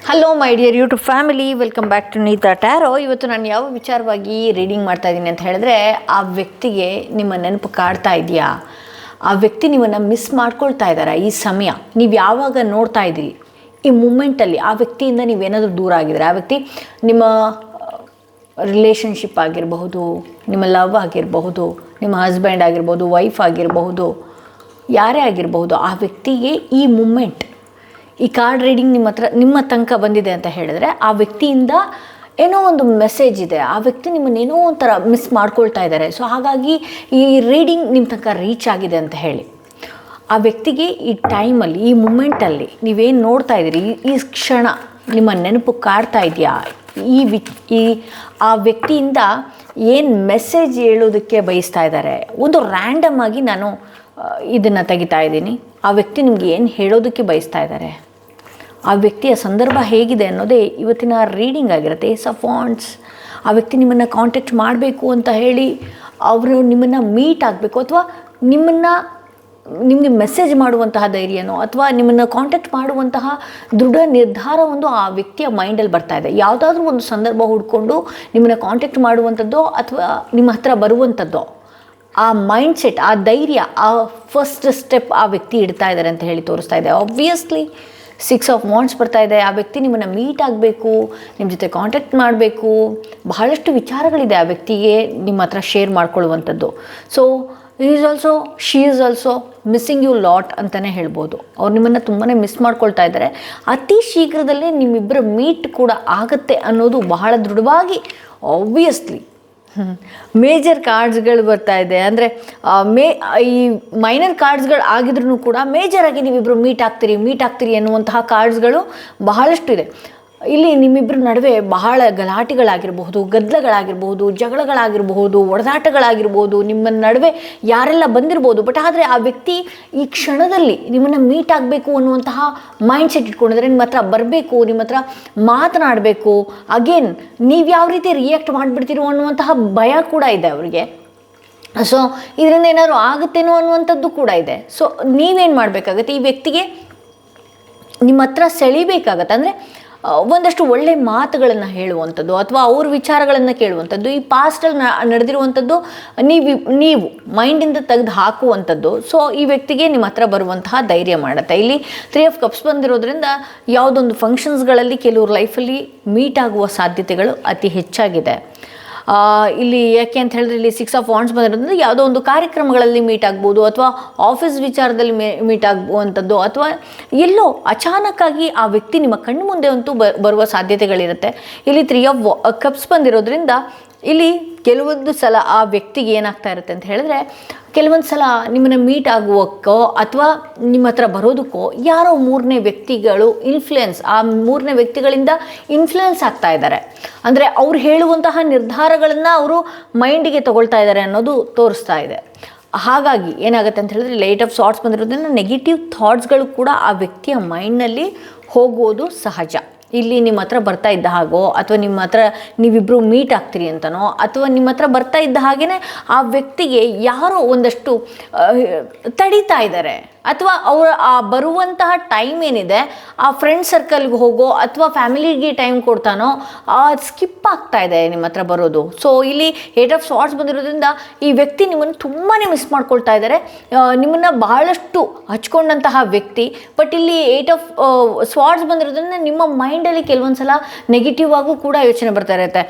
Hello my dear YouTube family, welcome back to Neeta tarot. ಇವತ್ತು ನಾನು ಯಾವ ವಿಚಾರವಾಗಿ ರೀಡಿಂಗ್ ಮಾಡ್ತಾ ಇದ್ದೀನಿ ಅಂತ ಹೇಳಿದ್ರೆ, ಆ ವ್ಯಕ್ತಿಗೆ ನಿಮ್ಮ ನೆನಪು ಕಾಡ್ತಾ ಇದೆಯಾ, ಆ ವ್ಯಕ್ತಿ ನಿಮ್ಮನ್ನು ಮಿಸ್ ಮಾಡ್ಕೊಳ್ತಾ ಇದ್ದಾರಾ, ಈ ಸಮಯ ನೀವು ಯಾವಾಗ ನೋಡ್ತಾ ಇದ್ದೀರಿ ಈ ಮೂಮೆಂಟಲ್ಲಿ ಆ ವ್ಯಕ್ತಿಯಿಂದ ನೀವೇನಾದರೂ ದೂರ ಆಗಿದ್ರೆ, ಆ ವ್ಯಕ್ತಿ ನಿಮ್ಮ ರಿಲೇಷನ್ಶಿಪ್ ಆಗಿರಬಹುದು, ನಿಮ್ಮ ಲವ್ ಆಗಿರಬಹುದು, ನಿಮ್ಮ ಹಸ್ಬೆಂಡ್ ಆಗಿರ್ಬೋದು, ವೈಫ್ ಆಗಿರಬಹುದು, ಯಾರೇ ಆಗಿರಬಹುದು, ಆ ವ್ಯಕ್ತಿಗೆ ಈ ಮೂಮೆಂಟ್, ಈ ಕಾರ್ಡ್ ರೀಡಿಂಗ್ ನಿಮ್ಮ ತನಕ ಬಂದಿದೆ ಅಂತ ಹೇಳಿದ್ರೆ, ಆ ವ್ಯಕ್ತಿಯಿಂದ ಏನೋ ಒಂದು ಮೆಸೇಜ್ ಇದೆ, ಆ ವ್ಯಕ್ತಿ ನಿಮ್ಮನ್ನೇನೋ ಒಂಥರ ಮಿಸ್ ಮಾಡ್ಕೊಳ್ತಾ ಇದ್ದಾರೆ. ಸೊ ಹಾಗಾಗಿ ಈ ರೀಡಿಂಗ್ ನಿಮ್ಮ ತನಕ ರೀಚ್ ಆಗಿದೆ ಅಂತ ಹೇಳಿ, ಆ ವ್ಯಕ್ತಿಗೆ ಈ ಟೈಮಲ್ಲಿ, ಈ ಮೂಮೆಂಟಲ್ಲಿ ನೀವೇನು ನೋಡ್ತಾ ಇದ್ದೀರಿ, ಈ ಕ್ಷಣ ನಿಮ್ಮ ನೆನಪು ಕಾಡ್ತಾ ಇದೆಯಾ, ಈ ಆ ವ್ಯಕ್ತಿಯಿಂದ ಏನು ಮೆಸೇಜ್ ಹೇಳೋದಕ್ಕೆ ಬಯಸ್ತಾ ಇದ್ದಾರೆ. ಒಂದು ರ್ಯಾಂಡಮ್ ಆಗಿ ನಾನು ಇದನ್ನು ತೆಗಿತಾ ಇದ್ದೀನಿ. ಆ ವ್ಯಕ್ತಿ ನಿಮಗೆ ಏನು ಹೇಳೋದಕ್ಕೆ ಬಯಸ್ತಾ ಇದ್ದಾರೆ, ಆ ವ್ಯಕ್ತಿಯ ಸಂದರ್ಭ ಹೇಗಿದೆ ಅನ್ನೋದೇ ಇವತ್ತಿನ ರೀಡಿಂಗ್ ಆಗಿರುತ್ತೆ. Ace of wands. ಆ ವ್ಯಕ್ತಿ ನಿಮ್ಮನ್ನು ಕಾಂಟ್ಯಾಕ್ಟ್ ಮಾಡಬೇಕು ಅಂತ ಹೇಳಿ ಅವರು ನಿಮ್ಮನ್ನು ಮೀಟ್ ಆಗಬೇಕು, ಅಥವಾ ನಿಮಗೆ ಮೆಸೇಜ್ ಮಾಡುವಂತಹ ಧೈರ್ಯನೋ ಅಥವಾ ನಿಮ್ಮನ್ನು ಕಾಂಟ್ಯಾಕ್ಟ್ ಮಾಡುವಂತಹ ದೃಢ ನಿರ್ಧಾರ ಒಂದು ಆ ವ್ಯಕ್ತಿಯ ಮೈಂಡಲ್ಲಿ ಬರ್ತಾ ಇದೆ. ಯಾವುದಾದ್ರೂ ಒಂದು ಸಂದರ್ಭ ಹುಡ್ಕೊಂಡು ನಿಮ್ಮನ್ನು ಕಾಂಟ್ಯಾಕ್ಟ್ ಮಾಡುವಂಥದ್ದೋ ಅಥವಾ ನಿಮ್ಮ ಹತ್ರ ಬರುವಂಥದ್ದೋ, ಆ ಮೈಂಡ್ಸೆಟ್, ಆ ಧೈರ್ಯ, ಆ ಫಸ್ಟ್ ಸ್ಟೆಪ್ ಆ ವ್ಯಕ್ತಿ ಇಡ್ತಾ ಇದ್ದಾರೆ ಅಂತ ಹೇಳಿ ತೋರಿಸ್ತಾ ಇದೆ. ಆಬ್ವಿಯಸ್ಲಿ 6 ಆಫ್ ವಾಂಡ್ಸ್ ಬರ್ತಾ ಇದೆ. ಆ ವ್ಯಕ್ತಿ ನಿಮ್ಮನ್ನು ಮೀಟ್ ಆಗಬೇಕು, ನಿಮ್ಮ ಜೊತೆ ಕಾಂಟ್ಯಾಕ್ಟ್ ಮಾಡಬೇಕು, ಬಹಳಷ್ಟು ವಿಚಾರಗಳಿದೆ ಆ ವ್ಯಕ್ತಿಗೆ ನಿಮ್ಮ ಹತ್ರ ಶೇರ್ ಮಾಡ್ಕೊಳ್ಳುವಂಥದ್ದು. So she is also missing you lot ಅಂತಲೇ ಹೇಳ್ಬೋದು. ಅವ್ರು ನಿಮ್ಮನ್ನು ತುಂಬಾ ಮಿಸ್ ಮಾಡ್ಕೊಳ್ತಾ ಇದ್ದಾರೆ. ಅತಿ ಶೀಘ್ರದಲ್ಲೇ ನಿಮ್ಮಿಬ್ಬರ ಮೀಟ್ ಕೂಡ ಆಗುತ್ತೆ ಅನ್ನೋದು ಬಹಳ ದೃಢವಾಗಿ ಆಬ್ವಿಯಸ್ಲಿ ಮೇಜರ್ ಕಾರ್ಡ್ಸ್ಗಳು ಬರ್ತಾ ಇದೆ. ಅಂದರೆ ಈ ಮೈನರ್ ಕಾರ್ಡ್ಸ್ಗಳು ಆಗಿದ್ರೂ ಕೂಡ ಮೇಜರಾಗಿ ನೀವಿಬ್ಬರು ಮೀಟ್ ಆಗ್ತೀರಿ ಎನ್ನುವಂತಹ ಕಾರ್ಡ್ಸ್ಗಳು ಬಹಳಷ್ಟು ಇದೆ. ಇಲ್ಲಿ ನಿಮ್ಮಿಬ್ಬರ ನಡುವೆ ಬಹಳ ಗಲಾಟೆಗಳಾಗಿರಬಹುದು, ಗದ್ದಲಗಳಾಗಿರಬಹುದು, ಜಗಳಗಳಾಗಿರಬಹುದು, ಒಡೆದಾಟಗಳಾಗಿರ್ಬೋದು, ನಿಮ್ಮ ನಡುವೆ ಯಾರೆಲ್ಲ ಬಂದಿರ್ಬೋದು. ಬಟ್ ಆದರೆ ಆ ವ್ಯಕ್ತಿ ಈ ಕ್ಷಣದಲ್ಲಿ ನಿಮ್ಮನ್ನು ಮೀಟ್ ಆಗಬೇಕು ಅನ್ನುವಂತಹ ಮೈಂಡ್ ಸೆಟ್ ಇಟ್ಕೊಂಡಿದ್ರೆ, ನಿಮ್ಮ ಹತ್ರ ಬರಬೇಕು, ನಿಮ್ಮ ಹತ್ರ ಮಾತನಾಡಬೇಕು. ಅಗೇನ್ ನೀವು ಯಾವ ರೀತಿ ರಿಯಾಕ್ಟ್ ಮಾಡಿಬಿಡ್ತೀರೋ ಅನ್ನುವಂತಹ ಭಯ ಕೂಡ ಇದೆ ಅವರಿಗೆ. ಸೊ ಇದರಿಂದ ಏನಾದರೂ ಆಗುತ್ತೇನೋ ಅನ್ನುವಂಥದ್ದು ಕೂಡ ಇದೆ. ಸೊ ನೀವೇನು ಮಾಡಬೇಕಾಗತ್ತೆ, ಈ ವ್ಯಕ್ತಿಗೆ ನಿಮ್ಮ ಹತ್ರ ಸೆಳಿಬೇಕಾಗತ್ತೆ. ಅಂದರೆ ಒಂದಷ್ಟು ಒಳ್ಳೆ ಮಾತುಗಳನ್ನು ಹೇಳುವಂಥದ್ದು ಅಥವಾ ಅವ್ರ ವಿಚಾರಗಳನ್ನು ಕೇಳುವಂಥದ್ದು, ಈ ಪಾಸ್ಟಲ್ಲಿ ನಡೆದಿರುವಂಥದ್ದು ನೀವು ಮೈಂಡಿಂದ ತೆಗೆದು ಹಾಕುವಂಥದ್ದು. ಸೊ ಈ ವ್ಯಕ್ತಿಗೆ ನಿಮ್ಮ ಹತ್ರ ಬರುವಂತಹ ಧೈರ್ಯ ಮಾಡುತ್ತೆ. ಇಲ್ಲಿ 3 ಆಫ್ ಕಪ್ಸ್ ಬಂದಿರೋದ್ರಿಂದ ಯಾವುದೊಂದು ಫಂಕ್ಷನ್ಸ್ಗಳಲ್ಲಿ ಕೆಲವ್ರ ಲೈಫಲ್ಲಿ ಮೀಟ್ ಆಗುವ ಸಾಧ್ಯತೆಗಳು ಅತಿ ಹೆಚ್ಚಾಗಿದೆ. ಇಲ್ಲಿ ಯಾಕೆ ಅಂತ ಹೇಳಿದ್ರೆ, ಇಲ್ಲಿ 6 ಆಫ್ ವಾಂಡ್ಸ್ ಬಂದಿರೋದ್ರಿಂದ ಯಾವುದೋ ಒಂದು ಕಾರ್ಯಕ್ರಮಗಳಲ್ಲಿ ಮೀಟ್ ಆಗ್ಬೋದು, ಅಥವಾ ಆಫೀಸ್ ವಿಚಾರದಲ್ಲಿ ಮೀಟ್ ಆಗುವಂಥದ್ದು, ಅಥವಾ ಎಲ್ಲೋ ಅಚಾನಕ್ಕಾಗಿ ಆ ವ್ಯಕ್ತಿ ನಿಮ್ಮ ಕಣ್ಣು ಮುಂದೆ ಅಂತೂ ಬರುವ ಸಾಧ್ಯತೆಗಳಿರುತ್ತೆ. ಇಲ್ಲಿ 3 ಆಫ್ ಕಪ್ಸ್ ಬಂದಿರೋದ್ರಿಂದ ಇಲ್ಲಿ ಕೆಲವೊಂದು ಸಲ ಆ ವ್ಯಕ್ತಿಗೆ ಏನಾಗ್ತಾ ಇರುತ್ತೆ ಅಂತ ಹೇಳಿದ್ರೆ, ಕೆಲವೊಂದು ಸಲ ನಿಮ್ಮನ್ನು ಮೀಟ್ ಆಗುವಕ್ಕೋ ಅಥವಾ ನಿಮ್ಮ ಹತ್ರ ಬರೋದಕ್ಕೋ ಯಾರೋ 3ನೇ ವ್ಯಕ್ತಿಗಳು ಆ 3ನೇ ವ್ಯಕ್ತಿಗಳಿಂದ ಇನ್ಫ್ಲುಯೆನ್ಸ್ ಆಗ್ತಾ ಇದ್ದಾರೆ. ಅಂದರೆ ಅವ್ರು ಹೇಳುವಂತಹ ನಿರ್ಧಾರಗಳನ್ನು ಅವರು ಮೈಂಡಿಗೆ ತಗೊಳ್ತಾ ಇದ್ದಾರೆ ಅನ್ನೋದು ತೋರಿಸ್ತಾ ಇದೆ. ಹಾಗಾಗಿ ಏನಾಗುತ್ತೆ ಅಂತ ಹೇಳಿದ್ರೆ, ಲೈಟ್ ಆಫ್ ಸಾರ್ಟ್ಸ್ ಬಂದಿರೋದ್ರಿಂದ ನೆಗೆಟಿವ್ ಥಾಟ್ಸ್ಗಳು ಕೂಡ ಆ ವ್ಯಕ್ತಿಯ ಮೈಂಡ್ನಲ್ಲಿ ಹೋಗೋದು ಸಹಜ. ಇಲ್ಲಿ ನಿಮ್ಮ ಹತ್ರ ಬರ್ತಾ ಇದ್ದ ಹಾಗೋ, ಅಥವಾ ನಿಮ್ಮ ಹತ್ರ ನೀವಿಬ್ಬರು ಮೀಟ್ ಆಗ್ತೀರಿ ಅಂತನೋ, ಅಥವಾ ನಿಮ್ಮ ಹತ್ರ ಬರ್ತಾ ಇದ್ದ ಹಾಗೇ ಆ ವ್ಯಕ್ತಿಗೆ ಯಾರೋ ಒಂದಷ್ಟು ತಡೀತಾ ಇದ್ದಾರೆ, ಅಥವಾ ಅವರ ಆ ಬರುವಂತಹ ಟೈಮ್ ಏನಿದೆ, ಆ ಫ್ರೆಂಡ್ ಸರ್ಕಲ್ಗೆ ಹೋಗೋ ಅಥವಾ ಫ್ಯಾಮಿಲಿಗೆ ಟೈಮ್ ಕೊಡ್ತಾನೋ ಸ್ಕಿಪ್ ಆಗ್ತಾ ಇದೆ ನಿಮ್ಮ ಹತ್ರ ಬರೋದು. ಸೊ ಇಲ್ಲಿ 8 ಆಫ್ ಸಾರ್ಟ್ಸ್ ಬಂದಿರೋದ್ರಿಂದ ಈ ವ್ಯಕ್ತಿ ನಿಮ್ಮನ್ನು ತುಂಬಾ ಮಿಸ್ ಮಾಡ್ಕೊಳ್ತಾ ಇದ್ದಾರೆ, ನಿಮ್ಮನ್ನು ಬಹಳಷ್ಟು ಹಚ್ಕೊಂಡಂತಹ ವ್ಯಕ್ತಿ. ಬಟ್ ಇಲ್ಲಿ 8 ಆಫ್ ಸಾರ್ಟ್ಸ್ ಬಂದಿರೋದ್ರಿಂದ ನಿಮ್ಮ ಮೈಂಡಲ್ಲಿ ಕೆಲವೊಂದು ಸಲ ನೆಗೆಟಿವ್ ಆಗೂ ಕೂಡ ಯೋಚನೆ ಬರ್ತಾ ಇರುತ್ತೆ.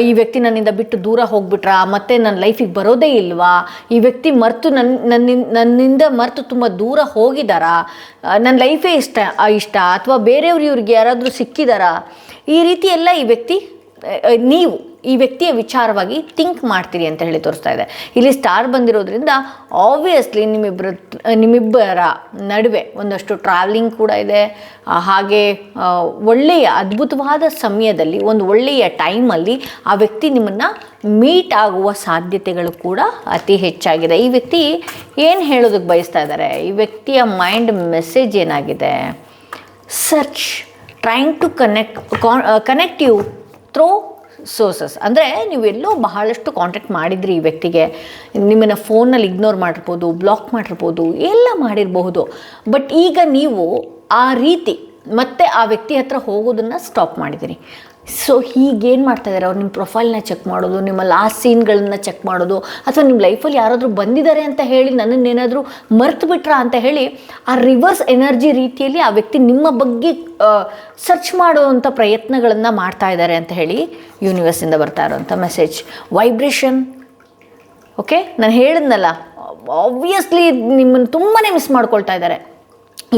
ಈ ವ್ಯಕ್ತಿ ನನ್ನಿಂದ ಬಿಟ್ಟು ದೂರ ಹೋಗ್ಬಿಟ್ರಾ, ಮತ್ತೆ ನನ್ನ ಲೈಫಿಗೆ ಬರೋದೇ ಇಲ್ವಾ, ಈ ವ್ಯಕ್ತಿ ನನ್ನಿಂದ ಮರೆತು ತುಂಬ ದೂರ ಹೋಗಿದ್ದಾರಾ, ನನ್ನ ಲೈಫೇ ಇಷ್ಟ ಅಥವಾ ಬೇರೆಯವ್ರು ಇವ್ರಿಗೆ ಯಾರಾದರೂ ಸಿಕ್ಕಿದಾರಾ, ಈ ರೀತಿ ಎಲ್ಲ ನೀವು ಈ ವ್ಯಕ್ತಿಯ ವಿಚಾರವಾಗಿ ಥಿಂಕ್ ಮಾಡ್ತೀರಿ ಅಂತ ಹೇಳಿ ತೋರಿಸ್ತಾ ಇದೆ. ಇಲ್ಲಿ ಸ್ಟಾರ್ ಬಂದಿರೋದ್ರಿಂದ ಆಬ್ವಿಯಸ್ಲಿ ನಿಮ್ಮಿಬ್ಬರ ನಡುವೆ ಒಂದಷ್ಟು ಟ್ರಾವೆಲಿಂಗ್ ಕೂಡ ಇದೆ. ಹಾಗೆ ಒಳ್ಳೆಯ ಅದ್ಭುತವಾದ ಸಮಯದಲ್ಲಿ, ಒಂದು ಒಳ್ಳೆಯ ಟೈಮಲ್ಲಿ ಆ ವ್ಯಕ್ತಿ ನಿಮ್ಮನ್ನು ಮೀಟ್ ಆಗುವ ಸಾಧ್ಯತೆಗಳು ಕೂಡ ಅತಿ ಹೆಚ್ಚಾಗಿದೆ. ಈ ವ್ಯಕ್ತಿ ಏನು ಹೇಳೋದಕ್ಕೆ ಬಯಸ್ತಾ ಇದ್ದಾರೆ, ಈ ವ್ಯಕ್ತಿಯ ಮೈಂಡ್ ಮೆಸೇಜ್ ಏನಾಗಿದೆ, search trying to connect you through sources. ಅಂದರೆ ನೀವೆಲ್ಲೋ ಬಹಳಷ್ಟು ಕಾಂಟ್ಯಾಕ್ಟ್ ಮಾಡಿದ್ರಿ ಈ ವ್ಯಕ್ತಿಗೆ, ನಿಮ್ಮನ್ನು ಫೋನಲ್ಲಿ ಇಗ್ನೋರ್ ಮಾಡಿರ್ಬೋದು, ಬ್ಲಾಕ್ ಮಾಡಿರ್ಬೋದು, ಎಲ್ಲ ಮಾಡಿರಬಹುದು. ಬಟ್ ಈಗ ನೀವು ಆ ರೀತಿ ಮತ್ತೆ ಆ ವ್ಯಕ್ತಿ ಹತ್ರ ಹೋಗೋದನ್ನು ಸ್ಟಾಪ್ ಮಾಡಿದ್ದೀರಿ. ಸೊ ಹೀಗೇನು ಮಾಡ್ತಾಯಿದ್ದಾರೆ ಅವ್ರು, ನಿಮ್ಮ ಪ್ರೊಫೈಲ್ನ ಚೆಕ್ ಮಾಡೋದು, ನಿಮ್ಮ ಲಾಸ್ಟ್ ಸೀನ್ಗಳನ್ನ ಚೆಕ್ ಮಾಡೋದು, ಅಥವಾ ನಿಮ್ಮ ಲೈಫಲ್ಲಿ ಯಾರಾದರೂ ಬಂದಿದ್ದಾರೆ ಅಂತ ಹೇಳಿ ನನ್ನನ್ನೇನಾದರೂ ಮರ್ತು ಬಿಟ್ರಾ ಅಂತ ಹೇಳಿ ಆ ರಿವರ್ಸ್ ಎನರ್ಜಿ ರೀತಿಯಲ್ಲಿ ಆ ವ್ಯಕ್ತಿ ನಿಮ್ಮ ಬಗ್ಗೆ ಸರ್ಚ್ ಮಾಡುವಂಥ ಪ್ರಯತ್ನಗಳನ್ನು ಮಾಡ್ತಾ ಇದ್ದಾರೆ ಅಂತ ಹೇಳಿ ಯೂನಿವರ್ಸಿಂದ ಬರ್ತಾ ಇರೋವಂಥ ಮೆಸೇಜ್. ವೈಬ್ರೇಷನ್, ಓಕೆ, ನಾನು ಹೇಳಿದ್ನಲ್ಲ, ಆಬ್ವಿಯಸ್ಲಿ ನಿಮ್ಮನ್ನು ತುಂಬಾ ಮಿಸ್ ಮಾಡ್ಕೊಳ್ತಾ ಇದ್ದಾರೆ.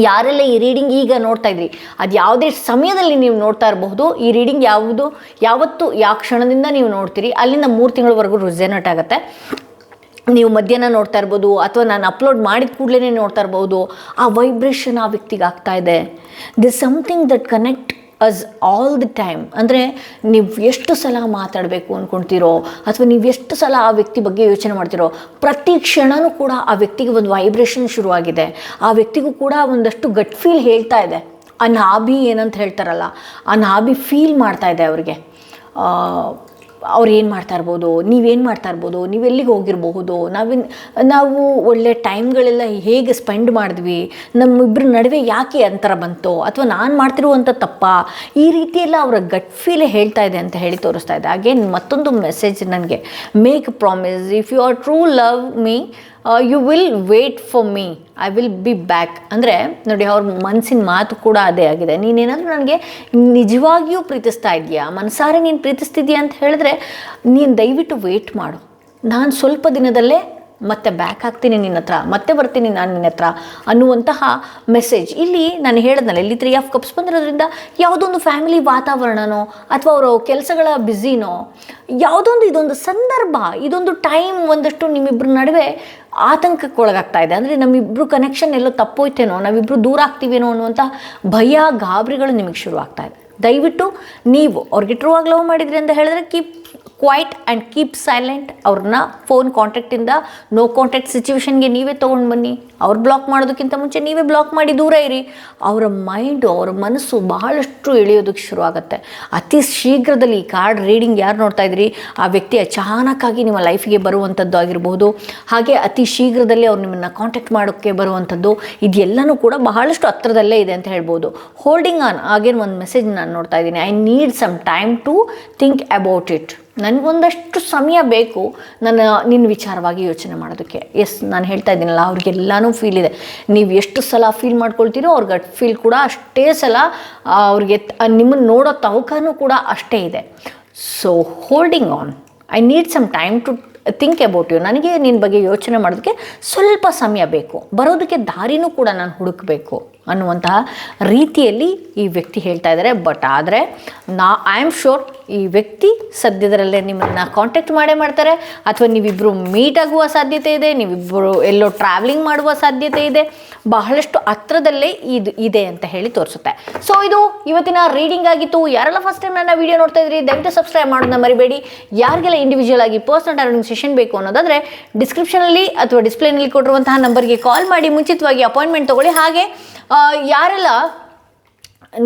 ಯಾರೆಲ್ಲ ಈ ರೀಡಿಂಗ್ ಈಗ ನೋಡ್ತಾ ಇದ್ರಿ, ಅದು ಯಾವುದೇ ಸಮಯದಲ್ಲಿ ನೀವು ನೋಡ್ತಾ ಇರಬಹುದು. ಈ ರೀಡಿಂಗ್ ಯಾವತ್ತು ಯಾವ ಕ್ಷಣದಿಂದ ನೀವು ನೋಡ್ತೀರಿ ಅಲ್ಲಿಂದ 3 ತಿಂಗಳವರೆಗೂ ರಿಸನೇಟ್ ಆಗುತ್ತೆ. ನೀವು ಮಧ್ಯಾಹ್ನ ನೋಡ್ತಾ ಇರ್ಬೋದು, ಅಥವಾ ನಾನು ಅಪ್ಲೋಡ್ ಮಾಡಿದ ಕೂಡಲೇ ನೋಡ್ತಾ ಇರ್ಬೋದು. ಆ ವೈಬ್ರೇಷನ್ ಆ ವ್ಯಕ್ತಿಗೆ ಆಗ್ತಾ ಇದೆ. This something that connect us all the time. ಅಂದರೆ ನೀವು ಎಷ್ಟು ಸಲ ಮಾತಾಡಬೇಕು ಅಂದ್ಕೊಳ್ತೀರೋ, ಅಥವಾ ನೀವು ಎಷ್ಟು ಸಲ ಆ ವ್ಯಕ್ತಿ ಬಗ್ಗೆ ಯೋಚನೆ ಮಾಡ್ತೀರೋ, ಪ್ರತಿ ಕ್ಷಣವೂ ಕೂಡ ಆ ವ್ಯಕ್ತಿಗೆ ಒಂದು ವೈಬ್ರೇಷನ್ ಶುರುವಾಗಿದೆ. ಆ ವ್ಯಕ್ತಿಗೂ ಕೂಡ ಒಂದಷ್ಟು ಗಟ್ ಫೀಲ್ ಹೇಳ್ತಾ ಇದೆ. ಆ ನಾಭಿ ಏನಂತ ಹೇಳ್ತಾರಲ್ಲ, ಆ ನಾಭಿ ಫೀಲ್ ಮಾಡ್ತಾ ಇದೆ ಅವ್ರಿಗೆ. ಅವ್ರು ಏನು ಮಾಡ್ತಾ ಇರ್ಬೋದು, ನೀವೇನು ಮಾಡ್ತಾ ಇರ್ಬೋದು, ನೀವೆಲ್ಲಿಗೆ ಹೋಗಿರಬಹುದು, ನಾವು ಒಳ್ಳೆ ಟೈಮ್ಗಳೆಲ್ಲ ಹೇಗೆ ಸ್ಪೆಂಡ್ ಮಾಡಿದ್ವಿ, ನಮ್ಮಿಬ್ಬರ ನಡುವೆ ಯಾಕೆ ಅಂತರ ಬಂತು, ಅಥವಾ ನಾನು ಮಾಡ್ತಿರುವಂಥ ತಪ್ಪ, ಈ ರೀತಿಯೆಲ್ಲ ಅವರ ಗಟ್ ಫೀಲೇ ಹೇಳ್ತಾ ಇದೆ ಅಂತ ಹೇಳಿ ತೋರಿಸ್ತಾ ಇದೆ. ಅಗೇನ್ ಮತ್ತೊಂದು ಮೆಸೇಜ್ ನನಗೆ, make promise if you are true love me you will wait for me, I will be back. ಅಂದರೆ ನೋಡಿ, ಅವ್ರ ಮನಸ್ಸಿನ ಮಾತು ಕೂಡ ಅದೇ ಆಗಿದೆ. ನೀನೇನಾದರೂ ನನಗೆ ನಿಜವಾಗಿಯೂ ಪ್ರೀತಿಸ್ತಾ ಇದೆಯಾ, ಮನಸಾರೆ ನೀನು ಪ್ರೀತಿಸ್ತಿದ್ಯಾ ಅಂತ ಹೇಳಿದ್ರೆ ನೀನು ದಯವಿಟ್ಟು ವೇಟ್ ಮಾಡು, ನಾನು ಸ್ವಲ್ಪ ದಿನದಲ್ಲೇ ಮತ್ತೆ ಬ್ಯಾಕ್ ಆಗ್ತೀನಿ ನಿನ್ನ ಹತ್ರ, ಮತ್ತೆ ಬರ್ತೀನಿ ನಾನು ನಿನ್ನ ಹತ್ರ ಅನ್ನುವಂತಹ ಮೆಸೇಜ್. ಇಲ್ಲಿ ನಾನು ಹೇಳಿದ್ನಲ್ಲ, ಇಲ್ಲಿ 3 ಆಫ್ ಕಪ್ಸ್ ಬಂದಿರೋದ್ರಿಂದ ಯಾವುದೊಂದು ಫ್ಯಾಮಿಲಿ ವಾತಾವರಣನೋ, ಅಥವಾ ಅವರು ಕೆಲಸಗಳ ಬ್ಯುಸಿನೋ, ಯಾವುದೊಂದು ಇದೊಂದು ಸಂದರ್ಭ, ಇದೊಂದು ಟೈಮ್ ಒಂದಷ್ಟು ನಿಮ್ಮಿಬ್ಬರ ನಡುವೆ ಆತಂಕಕ್ಕೆ ಒಳಗಾಗ್ತಾ ಇದೆ. ಅಂದರೆ ನಮ್ಮಿಬ್ಬರು ಕನೆಕ್ಷನ್ ಎಲ್ಲೋ ತಪ್ಪೋಯ್ತೇನೋ, ನಾವಿಬ್ಬರು ದೂರ ಆಗ್ತೀವೇನೋ ಅನ್ನುವಂಥ ಭಯ, ಗಾಬರಿಗಳು ನಿಮಗೆ ಶುರು ಆಗ್ತಾ ಇದೆ. ದಯವಿಟ್ಟು ನೀವು ಅವ್ರಿಗೆ ಟ್ರೂ ಆಗಿ ಲವ್ ಮಾಡಿದ್ರಿ ಅಂತ ಹೇಳಿದ್ರೆ keep quiet and keep silent. ಅವ್ರನ್ನ ಫೋನ್ ಕಾಂಟ್ಯಾಕ್ಟಿಂದ ನೋ ಕಾಂಟ್ಯಾಕ್ಟ್ ಸಿಚುವೇಶನ್ಗೆ ನೀವೇ ತೊಗೊಂಡು ಬನ್ನಿ. ಅವ್ರು ಬ್ಲಾಕ್ ಮಾಡೋದಕ್ಕಿಂತ ಮುಂಚೆ ನೀವೇ ಬ್ಲಾಕ್ ಮಾಡಿ ದೂರ ಇರಿ. ಅವರ ಮೈಂಡು, ಅವರ ಮನಸ್ಸು ಬಹಳಷ್ಟು ಎಳೆಯೋದಕ್ಕೆ ಶುರುವಾಗುತ್ತೆ. ಅತಿ ಶೀಘ್ರದಲ್ಲಿ ಈ ಕಾರ್ಡ್ ರೀಡಿಂಗ್ ಯಾರು ನೋಡ್ತಾ ಇದ್ರಿ, ಆ ವ್ಯಕ್ತಿ ಅಚಾನಕ್ಕಾಗಿ ನಿಮ್ಮ ಲೈಫಿಗೆ ಬರುವಂಥದ್ದು ಆಗಿರ್ಬೋದು. ಹಾಗೆ ಅತಿ ಶೀಘ್ರದಲ್ಲಿ ಅವ್ರು ನಿಮ್ಮನ್ನು ಕಾಂಟ್ಯಾಕ್ಟ್ ಮಾಡೋಕ್ಕೆ ಬರುವಂಥದ್ದು, ಇದೆಲ್ಲನೂ ಕೂಡ ಬಹಳಷ್ಟು ಹತ್ರದಲ್ಲೇ ಇದೆ ಅಂತ ಹೇಳ್ಬೋದು. ಹೋಲ್ಡಿಂಗ್ ಆನ್, ಆಗೇನು ಒಂದು ಮೆಸೇಜ್ ನಾನು ನೋಡ್ತಾ ಇದ್ದೀನಿ, I need some time to think about it. ನನಗೊಂದಷ್ಟು ಸಮಯ ಬೇಕು ನಿನ್ನ ವಿಚಾರವಾಗಿ ಯೋಚನೆ ಮಾಡೋದಕ್ಕೆ. ಎಸ್, ನಾನು ಹೇಳ್ತಾ ಇದ್ದೀನಲ್ಲ, ಅವ್ರಿಗೆಲ್ಲನೂ ಫೀಲ್ ಇದೆ. ನೀವು ಎಷ್ಟು ಸಲ ಫೀಲ್ ಮಾಡ್ಕೊಳ್ತೀರೋ ಅವ್ರಿಗೆ ಗಟ್ ಫೀಲ್ ಕೂಡ ಅಷ್ಟೇ ಸಲ ಅವ್ರಿಗೆ ನಿಮ್ಮನ್ನು ನೋಡೋ ತವಕನೂ ಕೂಡ ಅಷ್ಟೇ ಇದೆ. So holding on, I need some time to think about you. ನನಗೆ ನಿನ್ನ ಬಗ್ಗೆ ಯೋಚನೆ ಮಾಡೋದಕ್ಕೆ ಸ್ವಲ್ಪ ಸಮಯ ಬೇಕು, ಬರೋದಕ್ಕೆ ದಾರಿನೂ ಕೂಡ ನಾನು ಹುಡುಕಬೇಕು ಅನ್ನುವಂತಹ ರೀತಿಯಲ್ಲಿ ಈ ವ್ಯಕ್ತಿ ಹೇಳ್ತಾ ಇದ್ದಾರೆ. ಬಟ್ ಆದರೆ ಐ ಆಮ್ ಶೋರ್ ಈ ವ್ಯಕ್ತಿ ಸದ್ಯದರಲ್ಲೇ ನಿಮ್ಮನ್ನು ಕಾಂಟ್ಯಾಕ್ಟ್ ಮಾಡ್ತಾರೆ, ಅಥವಾ ನೀವಿಬ್ಬರು ಮೀಟ್ ಆಗುವ ಸಾಧ್ಯತೆ ಇದೆ, ನೀವಿಬ್ಬರು ಎಲ್ಲೋ ಟ್ರಾವೆಲಿಂಗ್ ಮಾಡುವ ಸಾಧ್ಯತೆ ಇದೆ, ಬಹಳಷ್ಟು ಹತ್ರದಲ್ಲೇ ಇದೆ ಅಂತ ಹೇಳಿ ತೋರಿಸುತ್ತೆ. ಸೊ ಇದು ಇವತ್ತಿನ ರೀಡಿಂಗ್ ಆಗಿತ್ತು. ಯಾರೆಲ್ಲ ಫಸ್ಟ್ ಟೈಮ್ ನನ್ನ ವೀಡಿಯೋ ನೋಡ್ತಾ ಇದ್ರಿ ದಯವಿಟ್ಟು ಸಬ್ಸ್ಕ್ರೈಬ್ ಮಾಡೋದನ್ನ ಮರಿಬೇಡಿ. ಯಾರಿಗೆಲ್ಲ ಇಂಡಿವಿಜುವಲ್ ಆಗಿ ಪರ್ಸನಲ್ ಟಾರೋಟಿಂಗ್ ಸೆಷನ್ ಬೇಕು ಅನ್ನೋದಾದರೆ ಡಿಸ್ಕ್ರಿಪ್ಷನಲ್ಲಿ ಅಥವಾ ಡಿಸ್ಪ್ಲೇನಲ್ಲಿ ಕೊಟ್ಟಿರುವಂತಹ ನಂಬರ್ಗೆ ಕಾಲ್ ಮಾಡಿ ಮುಂಚಿತವಾಗಿ ಅಪಾಯಿಂಟ್ಮೆಂಟ್ ತೊಗೊಳ್ಳಿ. ಹಾಗೆ ಯಾರೆಲ್ಲ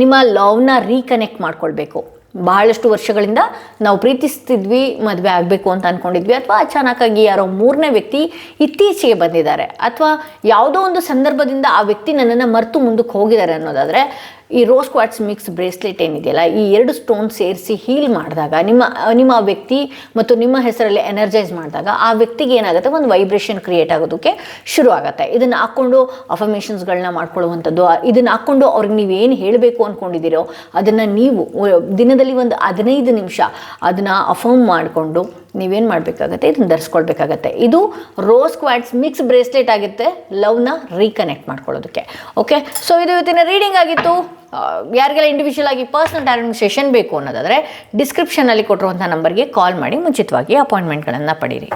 ನಿಮ್ಮ ಲವ್ನ ರೀಕನೆಕ್ಟ್ ಮಾಡ್ಕೊಳ್ಬೇಕು, ಬಹಳಷ್ಟು ವರ್ಷಗಳಿಂದ ನಾವು ಪ್ರೀತಿಸ್ತಿದ್ವಿ, ಮದುವೆ ಆಗಬೇಕು ಅಂತ ಅಂದ್ಕೊಂಡಿದ್ವಿ, ಅಥವಾ ಅಚಾನಕ್ಕಾಗಿ ಯಾರೋ 3ನೇ ವ್ಯಕ್ತಿ ಇತ್ತೀಚೆಗೆ ಬಂದಿದ್ದಾರೆ, ಅಥವಾ ಯಾವುದೋ ಒಂದು ಸಂದರ್ಭದಿಂದ ಆ ವ್ಯಕ್ತಿ ನನ್ನನ್ನು ಮರೆತು ಮುಂದಕ್ಕೆ ಹೋಗಿದ್ದಾರೆ ಅನ್ನೋದಾದರೆ, ಈ ರೋಸ್ ಕ್ವಾರ್ಟ್ಸ್ ಮಿಕ್ಸ್ ಬ್ರೇಸ್ಲೆಟ್ ಏನಿದೆಯಲ್ಲ, ಈ 2 ಸ್ಟೋನ್ ಸೇರಿಸಿ ಹೀಲ್ ಮಾಡಿದಾಗ, ನಿಮ್ಮ ವ್ಯಕ್ತಿ ಮತ್ತು ನಿಮ್ಮ ಹೆಸರಲ್ಲಿ ಎನರ್ಜೈಸ್ ಮಾಡಿದಾಗ ಆ ವ್ಯಕ್ತಿಗೆ ಏನಾಗುತ್ತೆ, ಒಂದು ವೈಬ್ರೇಷನ್ ಕ್ರಿಯೇಟ್ ಆಗೋದಕ್ಕೆ ಶುರು ಆಗುತ್ತೆ. ಇದನ್ನು ಹಾಕ್ಕೊಂಡು ಅಫರ್ಮೇಷನ್ಸ್ಗಳನ್ನ ಮಾಡ್ಕೊಳ್ಳುವಂಥದ್ದು, ಇದನ್ನು ಹಾಕ್ಕೊಂಡು ಅವ್ರಿಗೆ ನೀವೇನು ಹೇಳಬೇಕು ಅಂದ್ಕೊಂಡಿದ್ದೀರೋ ಅದನ್ನು ನೀವು ದಿನದಲ್ಲಿ ಒಂದು 15 ನಿಮಿಷ ಅದನ್ನು ಅಫರ್ಮ್ ಮಾಡಿಕೊಂಡು ನೀವೇನು ಮಾಡಬೇಕಾಗತ್ತೆ, ಇದನ್ನು ಧರಿಸ್ಕೊಳ್ಬೇಕಾಗತ್ತೆ. ಇದು ರೋಸ್ ಕ್ವಾರ್ಟ್ಸ್ ಮಿಕ್ಸ್ ಬ್ರೇಸ್ಲೆಟ್ ಆಗುತ್ತೆ ಲವ್ನ ರೀಕನೆಕ್ಟ್ ಮಾಡ್ಕೊಳ್ಳೋದಕ್ಕೆ. ಓಕೆ, ಸೊ ಇದು ಇವತ್ತಿನ ರೀಡಿಂಗ್ ಆಗಿತ್ತು. ಯಾರಿಗೆಲ್ಲ ಇಂಡಿವಿಜುವಲ್ ಆಗಿ ಪರ್ಸನಲ್ ಟಾರೋಟಿಂಗ್ ಸೆಷನ್ ಬೇಕು ಅನ್ನೋದಾದರೆ ಡಿಸ್ಕ್ರಿಪ್ಷನಲ್ಲಿ ಕೊಟ್ಟಿರುವಂಥ ನಂಬರ್ಗೆ ಕಾಲ್ ಮಾಡಿ ಮುಂಚಿತವಾಗಿ ಅಪಾಯಿಂಟ್ಮೆಂಟ್ಗಳನ್ನು ಪಡೀರಿ.